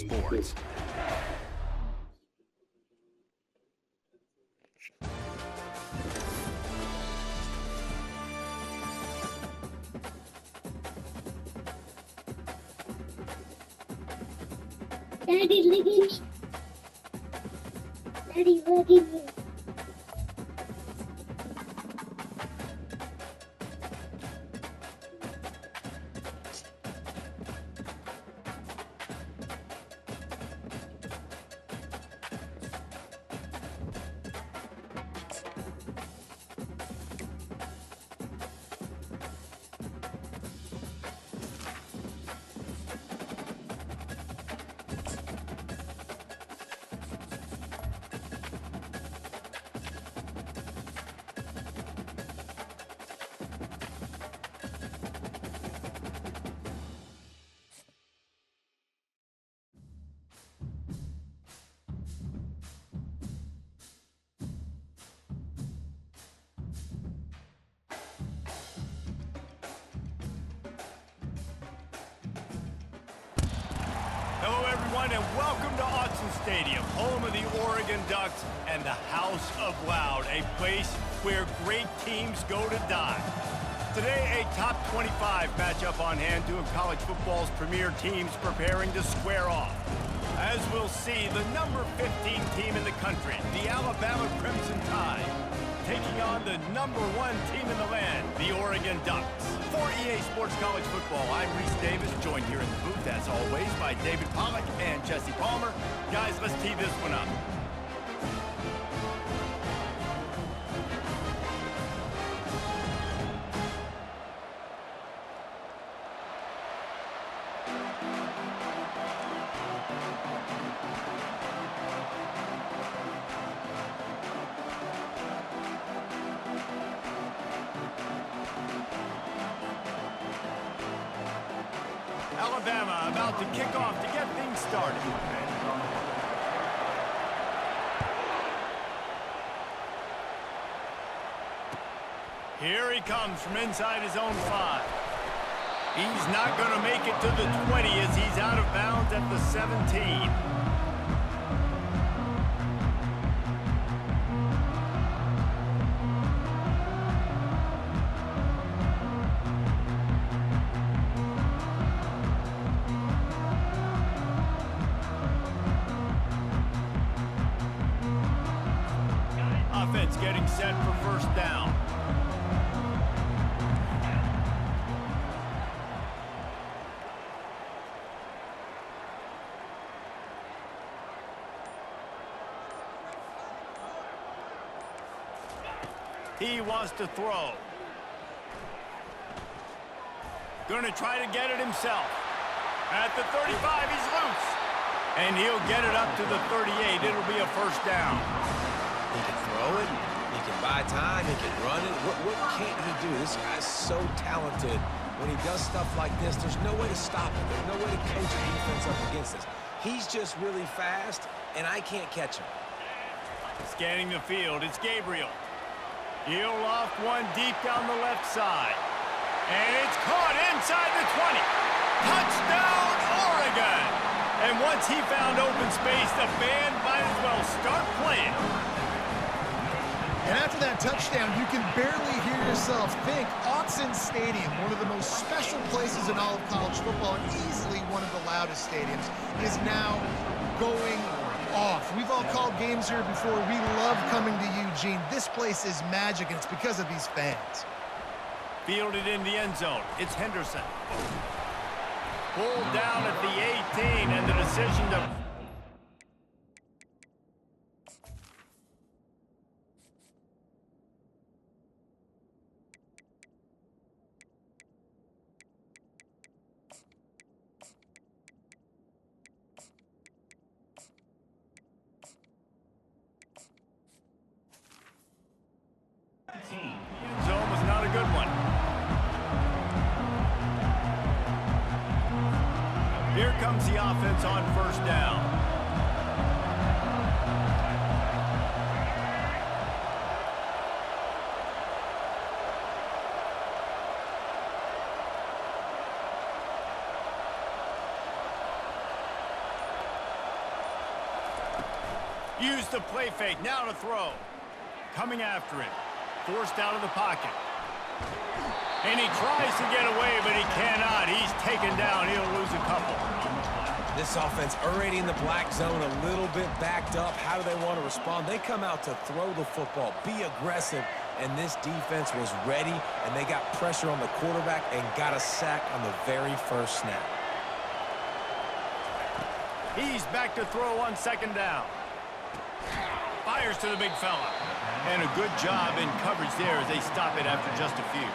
Sports. Daddy, look at me. Daddy, look at me. Hello, everyone, and welcome to Autzen Stadium, home of the Oregon Ducks and the House of Loud, a place where great teams go to die. Today, a top 25 matchup on hand, two of college football's premier teams preparing to square off. As we'll see, the number 15 team in the country, the Alabama Crimson Tide, taking on the number 1 team in the land, the Oregon Ducks. For EA Sports College Football, I'm Reese Davis, joined here in the booth, as always, by David Pollack and Jesse Palmer. Guys, let's tee this one up. Alabama about to kick off to get things started. Here he comes from inside his own 5. He's not going to make it to the 20 as he's out of bounds at the 17. Offense getting set for first down. He wants to throw. Going to try to get it himself. At the 35, he's loose. And he'll get it up to the 38. It'll be a first down. He can throw it, he can buy time, he can run it. What can't he do? This guy's so talented. When he does stuff like this, there's no way to stop it. There's no way to coach a defense up against this. He's just really fast, and I can't catch him. Scanning the field, it's Gabriel. He'll loft one deep down the left side. And it's caught inside the 20. Touchdown, Oregon! And once he found open space, the band might as well start playing. And after that touchdown, you can barely hear yourself think. Autzen Stadium, one of the most special places in all of college football, and easily one of the loudest stadiums, is now going off. We've all called games here before. We love coming to Eugene. This place is magic, and it's because of these fans. Fielded in the end zone. It's Henderson. Pulled down at the 18, and the decision to... End zone was not a good one. Here comes the offense on first down. Use the play fake. Now to throw. Coming after him. Forced out of the pocket. And he tries to get away, but he cannot. He's taken down. He'll lose a couple. This offense already in the black zone, a little bit backed up. How do they want to respond? They come out to throw the football, be aggressive, and this defense was ready, and they got pressure on the quarterback and got a sack on the very first snap. He's back to throw on second down. Fires to the big fella. And a good job in coverage there as they stop it after just a few.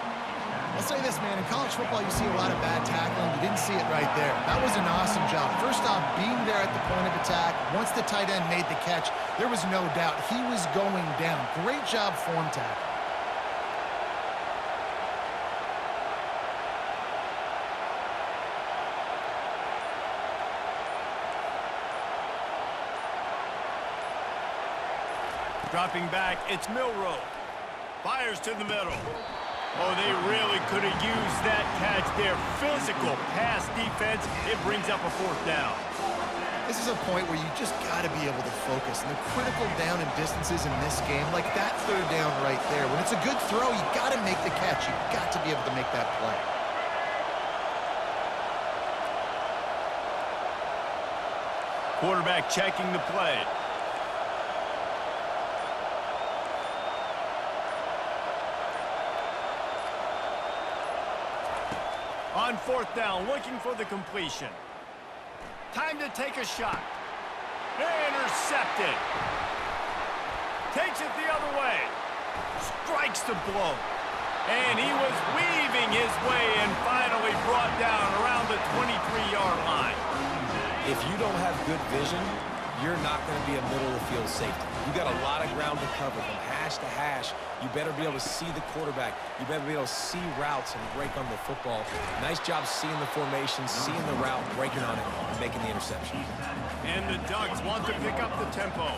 I'll say this, man. In college football, you see a lot of bad tackling. You didn't see it right there. That was an awesome job. First off, being there at the point of attack. Once the tight end made the catch, there was no doubt he was going down. Great job form tackle. Dropping back, it's Milroe. Fires to the middle. Oh, they really could have used that catch there. Physical pass defense. It brings up a fourth down. This is a point where you just got to be able to focus. And the critical down and distances in this game, like that third down right there. When it's a good throw, you got to make the catch. You got to be able to make that play. Quarterback checking the play. On fourth down, looking for the completion. Time to take a shot. Intercepted. Takes it the other way. Strikes the blow. And he was weaving his way and finally brought down around the 23-yard line. If you don't have good vision, you're not going to be a middle-of-the-field safety. You got a lot of ground to cover from hash to hash. You better be able to see the quarterback. You better be able to see routes and break on the football. Nice job seeing the formation, seeing the route, breaking on it, and making the interception. And the Ducks want to pick up the tempo.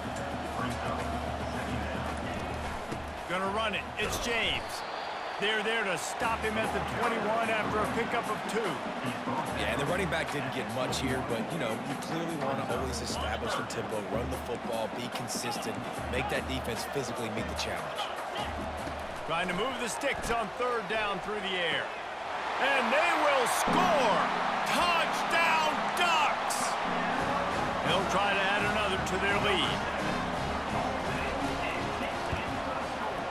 Gonna run it. It's James. They're there to stop him at the 21 after a pickup of 2. Yeah, and the running back didn't get much here, but, you know, you clearly want to always establish the tempo, run the football, be consistent, make that defense physically meet the challenge. Trying to move the sticks on third down through the air. And they will score! Touchdown, Ducks! They'll try to add another to their lead.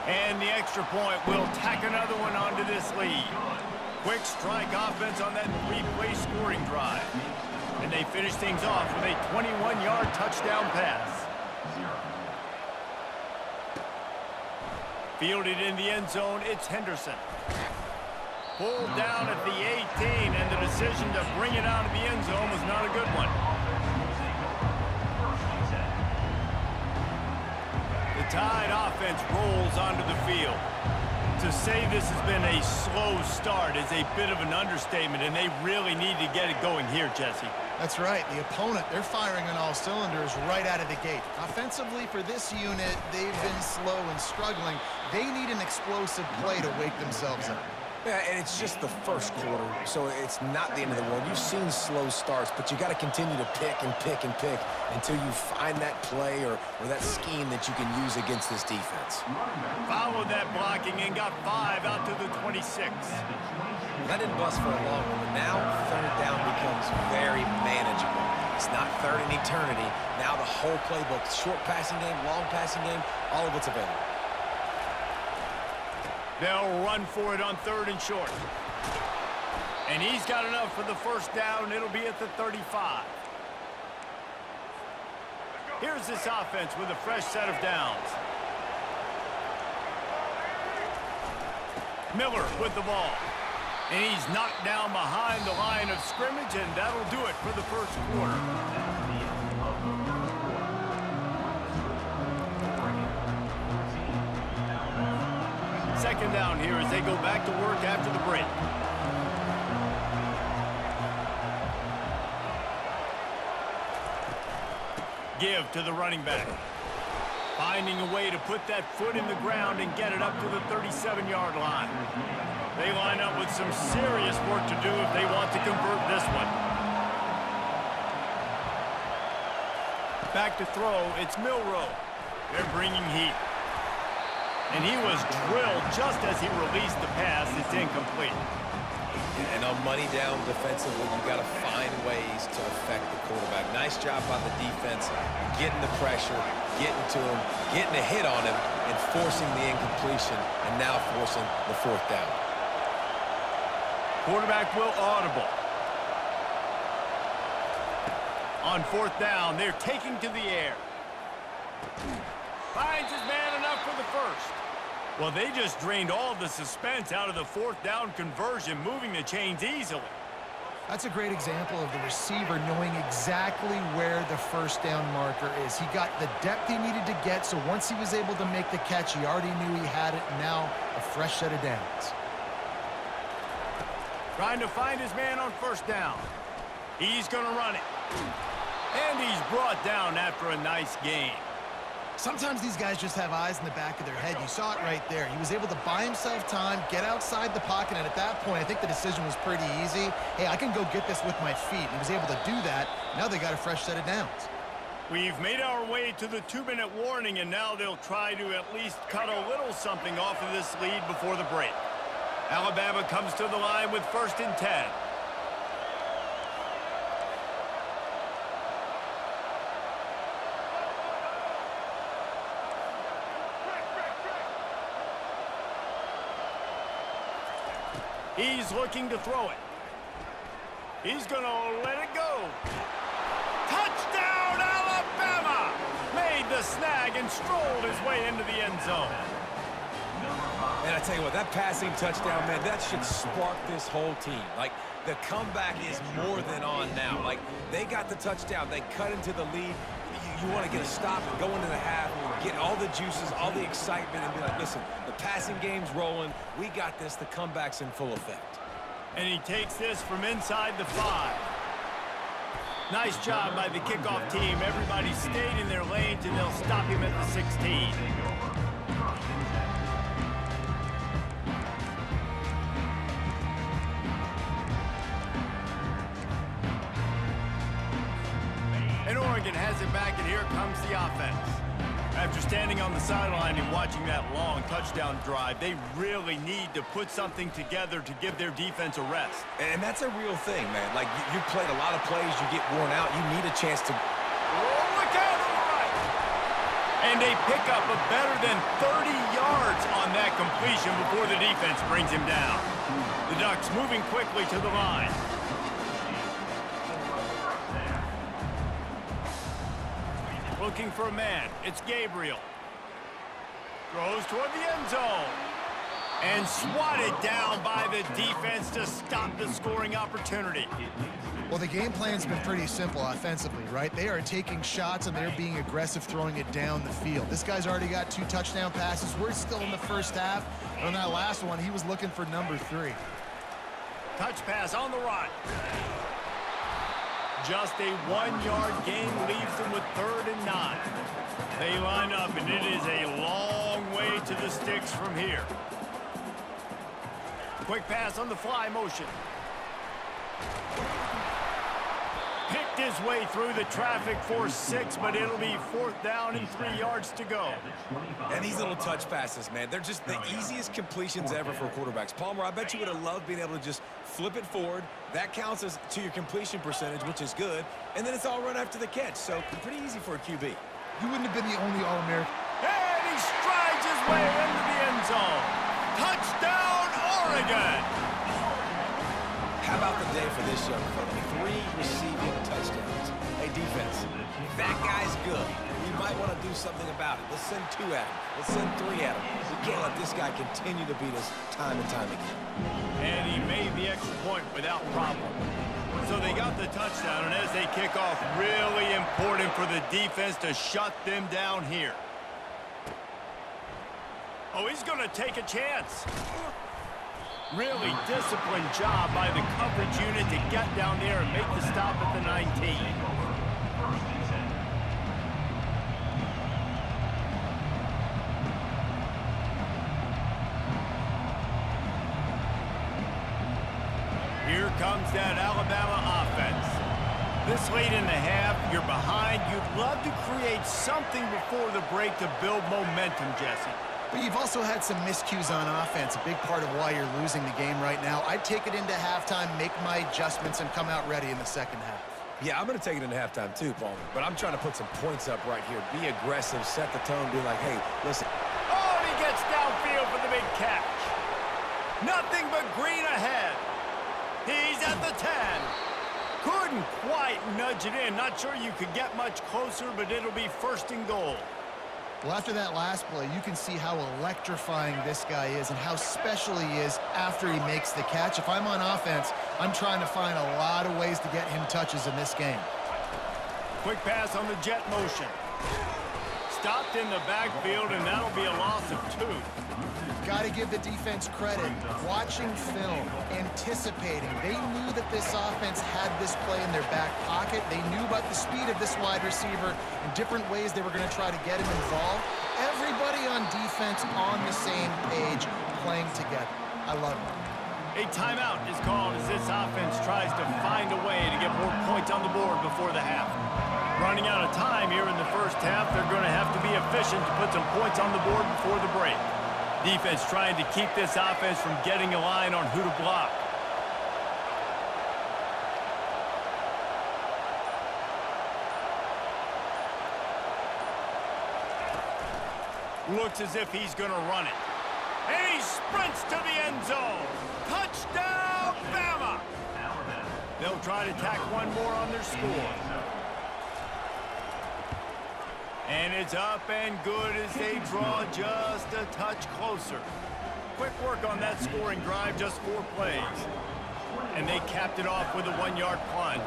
And the extra point will tack another one onto this lead. Quick strike offense on that 3-play scoring drive. And they finish things off with a 21-yard touchdown pass. Fielded in the end zone, it's Henderson. Pulled down at the 18, and the decision to bring it out of the end zone was not a good one. The Tide offense rolls onto the field. To say this has been a slow start is a bit of an understatement, and they really need to get it going here, Jesse. That's right. The opponent, they're firing on all cylinders right out of the gate. Offensively, for this unit, they've been slow and struggling. They need an explosive play to wake themselves up. Yeah, and it's just the first quarter, so it's not the end of the world. You've seen slow starts, but you got to continue to pick and pick and pick until you find that play or that scheme that you can use against this defense. Followed that blocking and got 5 out to the 26. Well, that didn't bust for a long one, but now third down becomes very manageable. It's not third in eternity. Now the whole playbook, short passing game, long passing game, all of it's available. They'll run for it on third and short. And he's got enough for the first down. It'll be at the 35. Here's this offense with a fresh set of downs. Miller with the ball. And he's knocked down behind the line of scrimmage, and that'll do it for the first quarter. Second down here as they go back to work after the break. Give to the running back. Finding a way to put that foot in the ground and get it up to the 37-yard line. They line up with some serious work to do if they want to convert this one. Back to throw, it's Milroe. They're bringing heat. And he was drilled just as he released the pass. It's incomplete. And on money down defensively, you got to find ways to affect the quarterback. Nice job by the defense, getting the pressure, getting to him, getting a hit on him, and forcing the incompletion, and now forcing the fourth down. Quarterback will audible. On fourth down, they're taking to the air. Finds his man enough for the first. Well, they just drained all the suspense out of the fourth down conversion, moving the chains easily. That's a great example of the receiver knowing exactly where the first down marker is. He got the depth he needed to get, so once he was able to make the catch, he already knew he had it, and now a fresh set of downs. Trying to find his man on first down. He's going to run it. And he's brought down after a nice gain. Sometimes these guys just have eyes in the back of their head. You saw it right there. He was able to buy himself time, get outside the pocket, and at that point, I think the decision was pretty easy. Hey, I can go get this with my feet. And he was able to do that. Now they got a fresh set of downs. We've made our way to the 2-minute warning, and now they'll try to at least cut a little something off of this lead before the break. Alabama comes to the line with 1st and 10. He's looking to throw it. He's going to let it go. Touchdown, Alabama! Made the snag and strolled his way into the end zone. And I tell you what, that passing touchdown, man, that should spark this whole team. Like, the comeback is more than on now. Like, they got the touchdown. They cut into the lead. You want to get a stop and go into the half, get all the juices, all the excitement, and be like, listen, the passing game's rolling. We got this. The comeback's in full effect. And he takes this from inside the 5. Nice job by the kickoff team. Everybody stayed in their lanes, and they'll stop him at the 16. And Oregon has it back, and here comes the offense. After standing on the sideline and watching that long touchdown drive, they really need to put something together to give their defense a rest. And that's a real thing, man. Like, you played a lot of plays, you get worn out, you need a chance to... Oh, look out on the right! And they pick up a better than 30 yards on that completion before the defense brings him down. The Ducks moving quickly to the line. Looking for a man. It's Gabriel. Throws toward the end zone. And swatted down by the defense to stop the scoring opportunity. Well, the game plan's been pretty simple offensively, right? They are taking shots, and they're being aggressive throwing it down the field. This guy's already got 2 touchdown passes. We're still in the first half. On that last one, he was looking for number 3. Touch pass on the run. Just a 1-yard gain leaves them with 3rd and 9. They line up, and it is a long way to the sticks from here. Quick pass on the fly motion. Picked his way through the traffic for 6, but it'll be 4th down and 3 yards to go. And these little touch passes, man, they're just the easiest completions ever for quarterbacks. Palmer, I bet you would have loved being able to just flip it forward. That counts as to your completion percentage, which is good. And then it's all run after the catch, so pretty easy for a QB. You wouldn't have been the only All-American. And he strides his way into the end zone. Touchdown, Oregon! How about the day for this young fella? 3 receiving touchdowns. Hey, defense, that guy's good. We might want to do something about it. Let's send 2 at him. Let's send 3 at him. We can't let this guy continue to beat us time and time again. And he made the extra point without problem. So they got the touchdown, and as they kick off, really important for the defense to shut them down here. Oh, he's going to take a chance. Really disciplined job by the coverage unit to get down there and make the stop at the 19. Here comes that Alabama offense. This late in the half, you're behind. You'd love to create something before the break to build momentum, Jesse. But you've also had some miscues on offense, a big part of why you're losing the game right now. I'd take it into halftime, make my adjustments, and come out ready in the second half. Yeah, I'm going to take it into halftime too, Palmer. But I'm trying to put some points up right here. Be aggressive, set the tone, be like, hey, listen. Oh, and he gets downfield for the big catch. Nothing but green ahead. He's at the 10. Couldn't quite nudge it in. Not sure you could get much closer, but it'll be first and goal. Well, after that last play, you can see how electrifying this guy is and how special he is after he makes the catch. If I'm on offense, I'm trying to find a lot of ways to get him touches in this game. Quick pass on the jet motion. Stopped in the backfield, and that'll be a loss of 2. Got to give the defense credit. Watching film, anticipating. They knew that this offense had this play in their back pocket. They knew about the speed of this wide receiver and different ways they were going to try to get him involved. Everybody on defense on the same page, playing together. I love it. A timeout is called as this offense tries to find a way to get more points on the board before the half. Running out of time here in the first half, they're going to have to be efficient to put some points on the board before the break. Defense trying to keep this offense from getting a line on who to block. Looks as if he's going to run it. And he sprints to the end zone. Touchdown, Bama! They'll try to tack one more on their score. And it's up and good as they draw just a touch closer. Quick work on that scoring drive, just 4 plays. And they capped it off with a 1-yard plunge.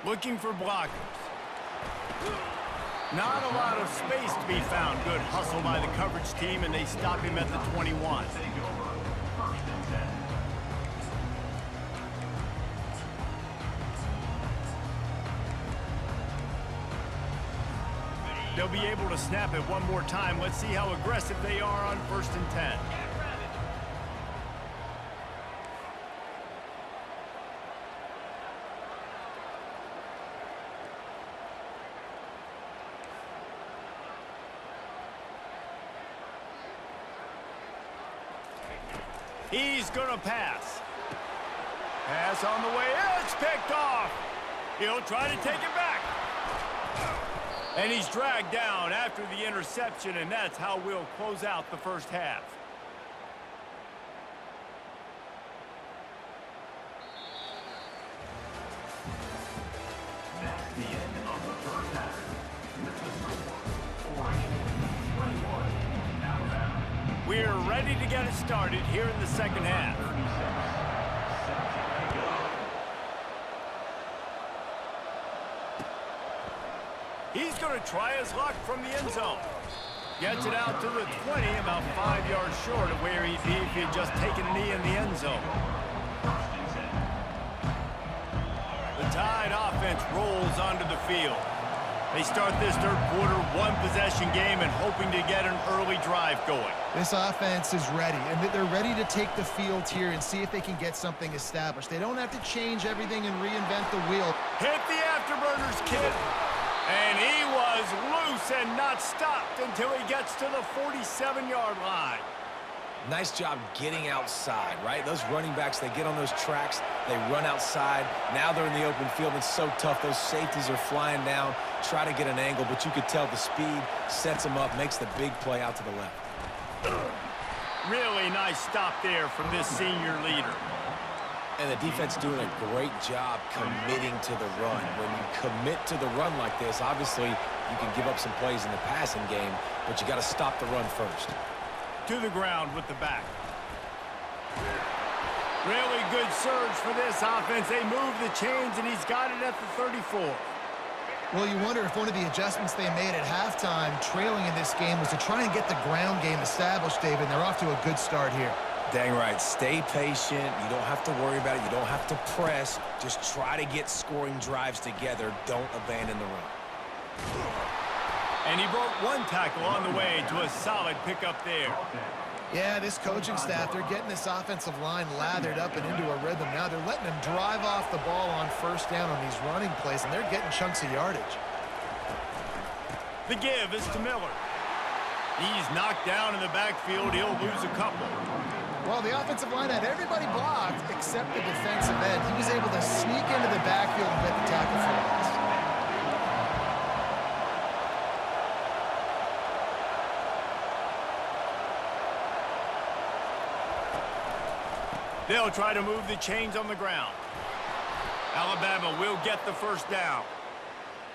Looking for blockers. Not a lot of space to be found. Good hustle by the coverage team, and they stop him at the 21. They'll be able to snap it one more time. Let's see how aggressive they are on 1st and 10. He's going to pass. Pass on the way. It's picked off. He'll try to take it back. And he's dragged down after the interception, and that's how we'll close out the first half. That's the end of the first half. We're ready to get it started here in the second half. He's going to try his luck from the end zone. Gets it out to the 20, about 5 yards short of where he'd be if he had just taken a knee in the end zone. The Tide offense rolls onto the field. They start this third quarter, 1-possession game, and hoping to get an early drive going. This offense is ready, and they're ready to take the field here and see if they can get something established. They don't have to change everything and reinvent the wheel. Hit the afterburners, kid. And he was loose and not stopped until he gets to the 47-yard line. Nice job getting outside, right? Those running backs, they get on those tracks, they run outside. Now they're in the open field. It's so tough. Those safeties are flying down, try to get an angle, but you could tell the speed sets them up, makes the big play out to the left. Really nice stop there from this senior leader. And the defense doing a great job committing to the run. When you commit to the run like this, obviously you can give up some plays in the passing game, but you got to stop the run first. To the ground with the back. Really good surge for this offense. They move the chains, and he's got it at the 34. Well, you wonder if one of the adjustments they made at halftime, trailing in this game, was to try and get the ground game established, David, and they're off to a good start here. Dang right. Stay patient. You don't have to worry about it. You don't have to press. Just try to get scoring drives together. Don't abandon the run. And he broke one tackle on the way to a solid pickup there. Yeah, this coaching staff, they're getting this offensive line lathered up and into a rhythm. Now they're letting them drive off the ball on first down on these running plays, and they're getting chunks of yardage. The give is to Miller. He's knocked down in the backfield. He'll lose a couple. Well, the offensive line had everybody blocked except the defensive end. He was able to sneak into the backfield and get the tackle for loss. They'll try to move the chains on the ground. Alabama will get the first down.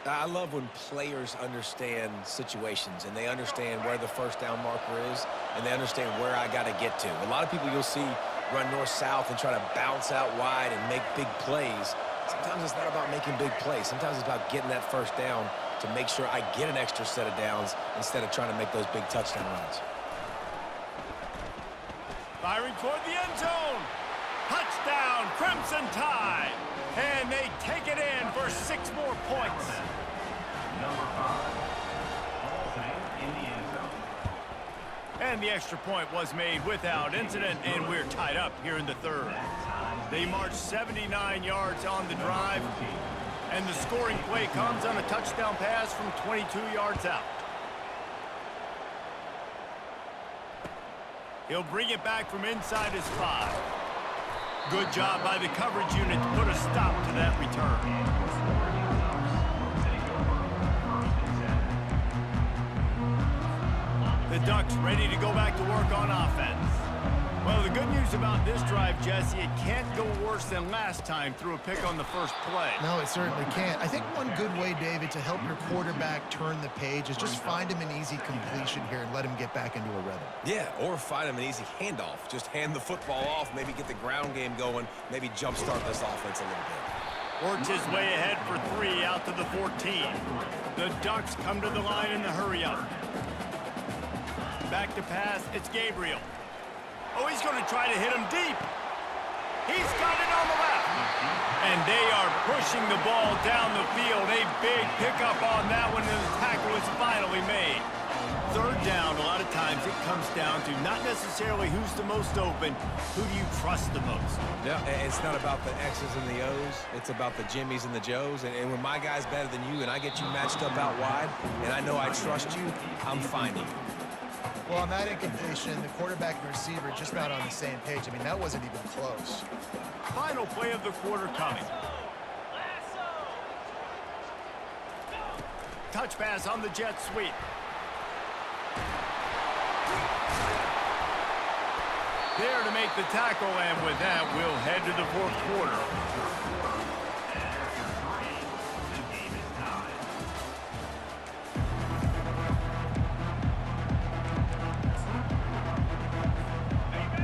I love when players understand situations and they understand where the first down marker is and they understand where I got to get to. A lot of people you'll see run north-south and try to bounce out wide and make big plays. Sometimes it's not about making big plays. Sometimes it's about getting that first down to make sure I get an extra set of downs instead of trying to make those big touchdown runs. Firing toward the end zone. Touchdown, Crimson Tide. And they take it in for 6 more points. Number 5, Paulson in the end zone. And the extra point was made without incident, and we're tied up here in the third. They march 79 yards on the drive, and the scoring play comes on a touchdown pass from 22 yards out. He'll bring it back from inside his 5. Good job by the coverage unit to put a stop to that return. The Ducks ready to go back to work on offense. Well, the good news about this drive, Jesse, it can't go worse than last time through a pick on the first play. No, it certainly can't. I think one good way, David, to help your quarterback turn the page is just find him an easy completion here and let him get back into a rhythm. Yeah, or find him an easy handoff. Just hand the football off, maybe get the ground game going, maybe jumpstart this offense a little bit. Works his way ahead for 3 out to the 14. The Ducks come to the line in the hurry-up. Back to pass, it's Gabriel. Oh, he's going to try to hit him deep. He's got it on the left. And they are pushing the ball down the field. A big pickup on that one, and the tackle is finally made. Third down, a lot of times it comes down to not necessarily who's the most open, who do you trust the most? Yeah, it's not about the X's and the O's. It's about the Jimmies and the Joes. And when my guy's better than you and I get you matched up out wide, and I know I trust you, I'm finding you. Well, on that incompletion, the quarterback and receiver just not on the same page. I mean, that wasn't even close. Final play of the quarter coming. Touch pass on the jet sweep. There to make the tackle, and with that, we'll head to the fourth quarter.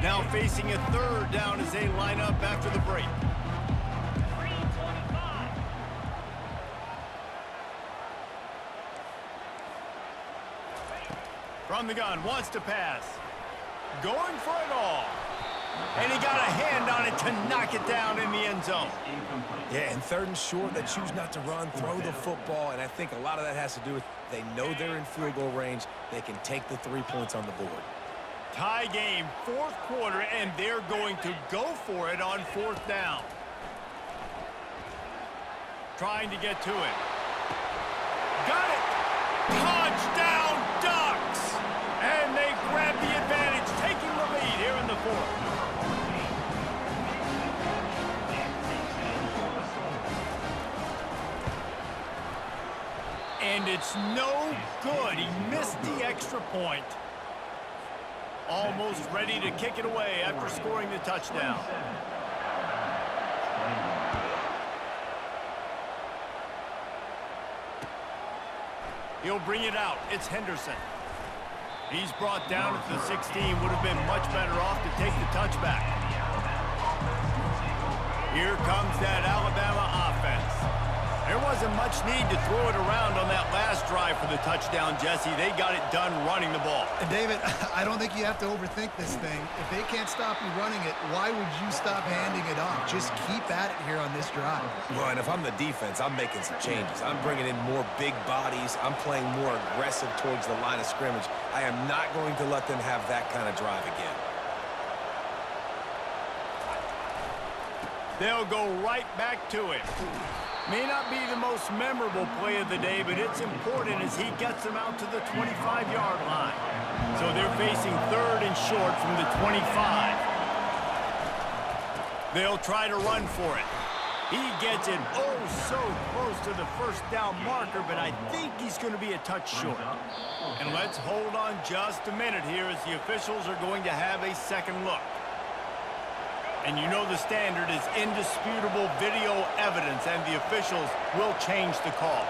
Now facing a third down as they line up after the break. From the gun, wants to pass. Going for it all. And he got a hand on it to knock it down in the end zone. Yeah, and 3rd and short, they choose not to run, throw the football, and I think a lot of that has to do with they know they're in field goal range. They can take the 3 points on the board. Tie game, 4th quarter, and they're going to go for it on 4th down. Trying to get to it. Got it! Touchdown, Ducks! And they grab the advantage, taking the lead here in the 4th. And it's no good. He missed the extra point. Almost ready to kick it away after scoring the touchdown. He'll bring it out. It's Henderson. He's brought down at the 16. Would have been much better off to take the touchback. Here comes that Alabama offense. There wasn't much need to throw it around on that last drive for the touchdown, Jesse. They got it done running the ball. And David, I don't think you have to overthink this thing. If they can't stop you running it, why would you stop handing it off? Just keep at it here on this drive. Well, and if I'm the defense, I'm making some changes. I'm bringing in more big bodies. I'm playing more aggressive towards the line of scrimmage. I am not going to let them have that kind of drive again. They'll go right back to it. May not be the most memorable play of the day, but it's important as he gets them out to the 25-yard line. So they're facing 3rd and short from the 25. They'll try to run for it. He gets it oh so close to the first down marker, but I think he's going to be a touch short. And let's hold on just a minute here as the officials are going to have a second look. And you know the standard is indisputable video evidence, and the officials will change the call.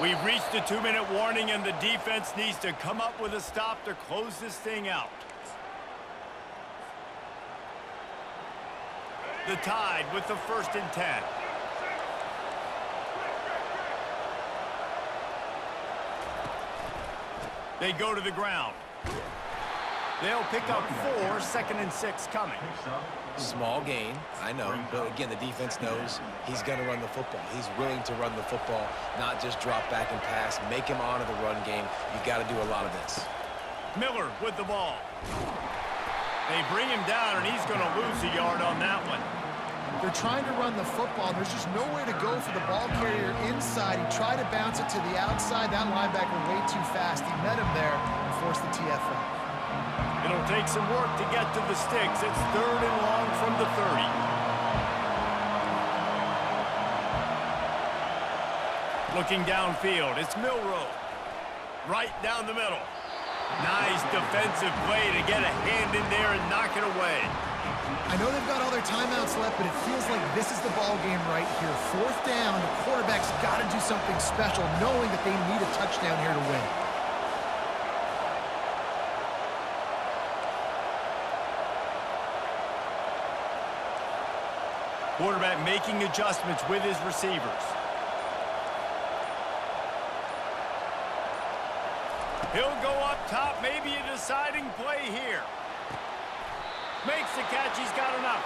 We've reached the 2-minute warning, and the defense needs to come up with a stop to close this thing out. The Tide with the 1st and 10. They go to the ground. They'll pick up 4, 2nd and 6 coming. Small gain, I know, but again, the defense knows he's going to run the football. He's willing to run the football, not just drop back and pass, make him honor the run game. You got to do a lot of this. Miller with the ball. They bring him down, and he's going to lose a yard on that one. They're trying to run the football. There's just nowhere to go for the ball carrier inside. He tried to bounce it to the outside. That linebacker way too fast. He met him there and forced the TFL. It'll take some work to get to the sticks. It's 3rd and long from the 30. Looking downfield, it's Milroe. Right down the middle. Nice defensive play to get a hand in there and knock it away. I know they've got all their timeouts left, but it feels like this is the ball game right here. 4th down, the quarterback's got to do something special, knowing that they need a touchdown here to win. Quarterback making adjustments with his receivers. He'll go up top, maybe a deciding play here. Makes the catch, he's got enough.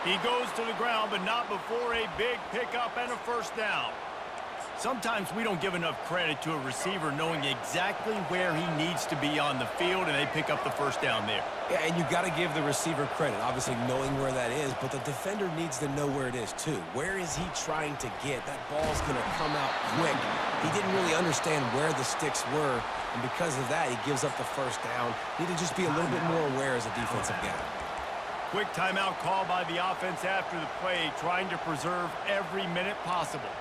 He goes to the ground, but not before a big pickup and a 1st down. Sometimes we don't give enough credit to a receiver knowing exactly where he needs to be on the field, and they pick up the 1st down there. Yeah, and you got to give the receiver credit, obviously knowing where that is, but the defender needs to know where it is too. Where is he trying to get? That ball's going to come out quick. He didn't really understand where the sticks were, and because of that, he gives up the 1st down. Need to just be a little bit more aware as a defensive guy. Quick timeout call by the offense after the play, trying to preserve every minute possible.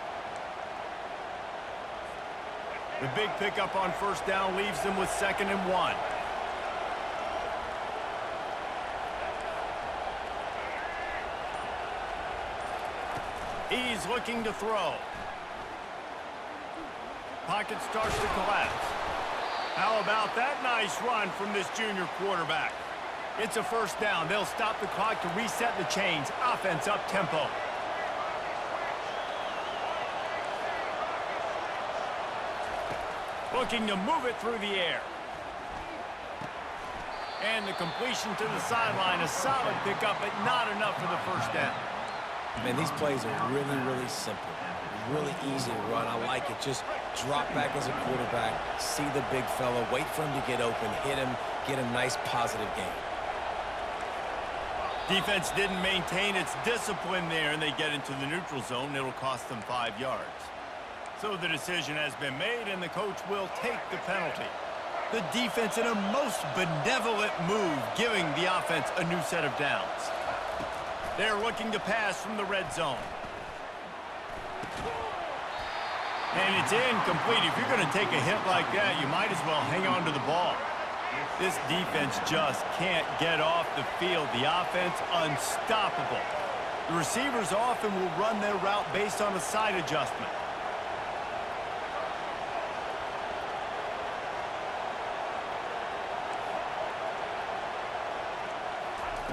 The big pickup on 1st down leaves them with 2nd and 1. He's looking to throw. Pocket starts to collapse. How about that nice run from this junior quarterback? It's a 1st down. They'll stop the clock to reset the chains. Offense up tempo. Looking to move it through the air. And the completion to the sideline. A solid pickup, but not enough for the 1st down. Man, these plays are really, really simple. Really easy to run. I like it. Just drop back as a quarterback, see the big fella, wait for him to get open, hit him, get a nice positive gain. Defense didn't maintain its discipline there, and they get into the neutral zone. It'll cost them 5 yards. So the decision has been made, and the coach will take the penalty. The defense in a most benevolent move, giving the offense a new set of downs. They're looking to pass from the red zone. And it's incomplete. If you're going to take a hit like that, you might as well hang on to the ball. This defense just can't get off the field. The offense, unstoppable. The receivers often will run their route based on a side adjustment.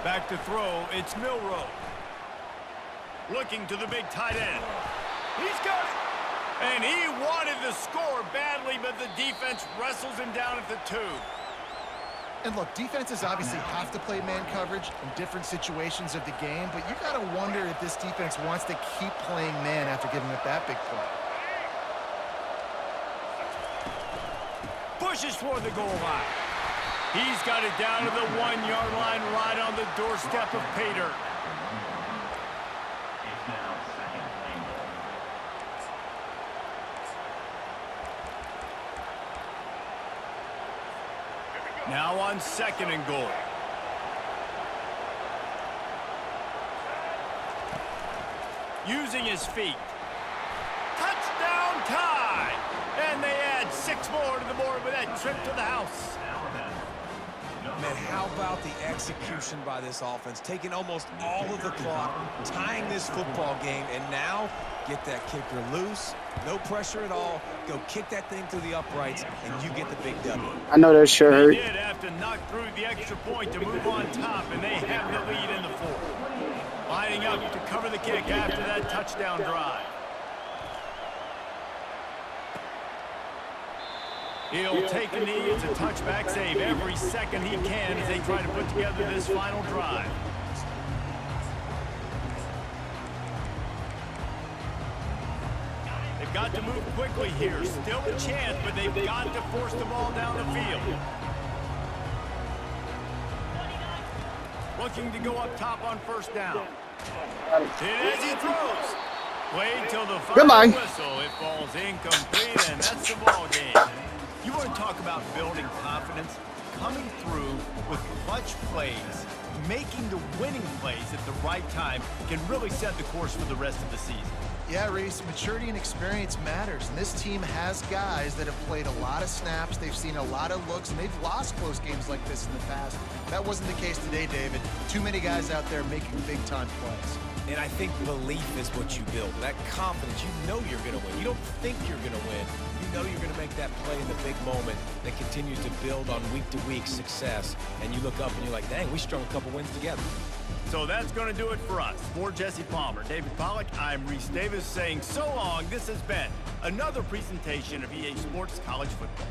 Back to throw, it's Milroe. Looking to the big tight end. He's got it. And he wanted the score badly, but the defense wrestles him down at the 2. And look, defenses obviously have to play man coverage in different situations of the game, but you got to wonder if this defense wants to keep playing man after giving up that big play. Pushes toward the goal line. He's got it down to the 1-yard line right on the doorstep of pay dirt. It's now second and goal. Now on 2nd and goal. Using his feet. Touchdown tie! And they add 6 more to the board with that trip to the house. Man, how about the execution by this offense? Taking almost all of the clock, tying this football game, and now get that kicker loose. No pressure at all. Go kick that thing through the uprights, and you get the big W. I know that sure They hurt. did have to knock through the extra point to move on top, and they have the lead in the 4th. Lining up to cover the kick after that touchdown drive. He'll take a knee. It's a touchback save every second he can as they try to put together this final drive. They've got to move quickly here. Still a chance, but they've got to force the ball down the field. Looking to go up top on 1st down. And as he throws, wait till the final Goodbye. whistle. It falls incomplete, and that's the ball game. You want to talk about building confidence? Coming through with clutch plays, making the winning plays at the right time can really set the course for the rest of the season. Yeah, Reese, maturity and experience matters, and this team has guys that have played a lot of snaps, they've seen a lot of looks, and they've lost close games like this in the past. That wasn't the case today, David. Too many guys out there making big-time plays. And I think belief is what you build. That confidence, you know you're going to win. You don't think you're going to win. You know you're going to make that play in the big moment that continues to build on week-to-week success. And you look up and you're like, dang, we strung a couple wins together. So that's going to do it for us. For Jesse Palmer, David Pollack, I'm Reese Davis saying so long. This has been another presentation of EA Sports College Football.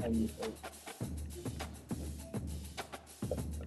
and